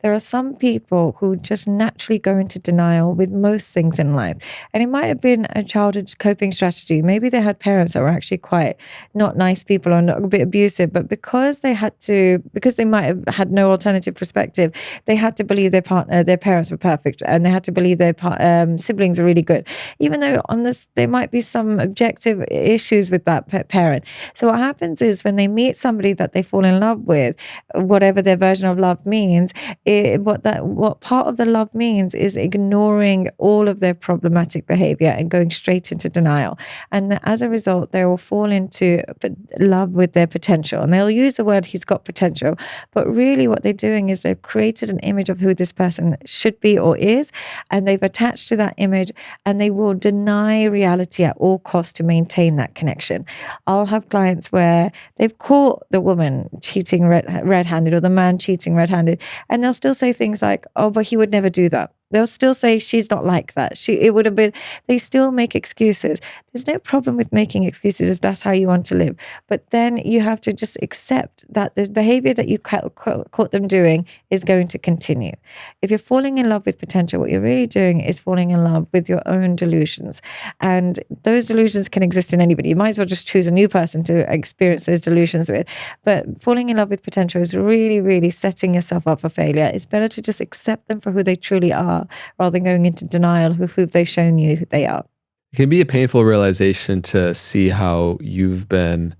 there are some people who just naturally go into denial with most things in life. And it might have been a childhood coping strategy. Maybe they had parents that were actually quite not nice people or a bit abusive, but because they might have had no alternative perspective, they had to believe their parents were perfect, and they had to believe their siblings are really good, even though on this there might be some objective issues with that parent. So what happens is when they meet somebody that they fall in love with, whatever their version of love means, what part of the love means is ignoring all of their problematic behavior and going straight into denial. And as a result, they will fall into love with their potential. And they'll use the word he's got potential, but really what they're doing is they've created an image of who this person should be or is, and they've attached to that image, and they will deny reality at all costs to maintain that connection. I'll have clients where they've caught the woman cheating red-handed or the man cheating red-handed, and they'll still say things like, oh, but he would never do that. They'll still say she's not like that. It would have been, they still make excuses. There's no problem with making excuses if that's how you want to live. But then you have to just accept that the behavior that you caught them doing is going to continue. If you're falling in love with potential, what you're really doing is falling in love with your own delusions. And those delusions can exist in anybody. You might as well just choose a new person to experience those delusions with. But falling in love with potential is really, really setting yourself up for failure. It's better to just accept them for who they truly are, rather than going into denial of who they've shown you who they are. It can be a painful realization to see how you've been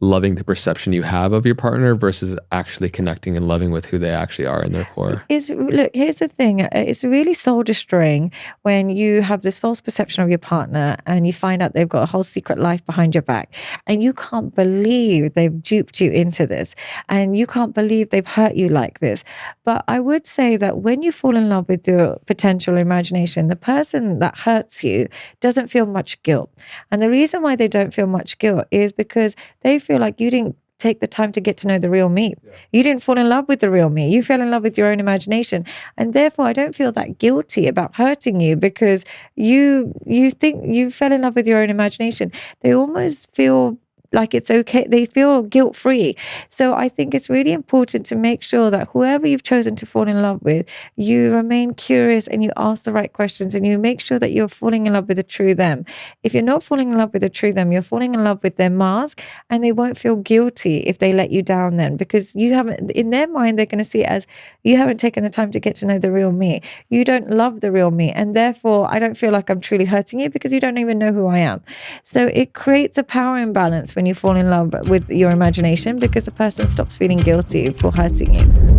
loving the perception you have of your partner versus actually connecting and loving with who they actually are in their core. Look, here's the thing. It's really soul destroying when you have this false perception of your partner and you find out they've got a whole secret life behind your back, and you can't believe they've duped you into this, and you can't believe they've hurt you like this. But I would say that when you fall in love with your potential imagination, the person that hurts you doesn't feel much guilt. And the reason why they don't feel much guilt is because they feel like you didn't take the time to get to know the real me. Yeah. You didn't fall in love with the real me. You fell in love with your own imagination. And therefore, I don't feel that guilty about hurting you because you think you fell in love with your own imagination. They almost feel like it's okay. They feel guilt-free. So I think it's really important to make sure that whoever you've chosen to fall in love with, you remain curious and you ask the right questions and you make sure that you're falling in love with the true them. If you're not falling in love with the true them, you're falling in love with their mask, and they won't feel guilty if they let you down then, because you haven't, in their mind, they're going to see it as you haven't taken the time to get to know the real me. You don't love the real me, and therefore I don't feel like I'm truly hurting you because you don't even know who I am. So it creates a power imbalance when you fall in love with your imagination, because the person stops feeling guilty for hurting you.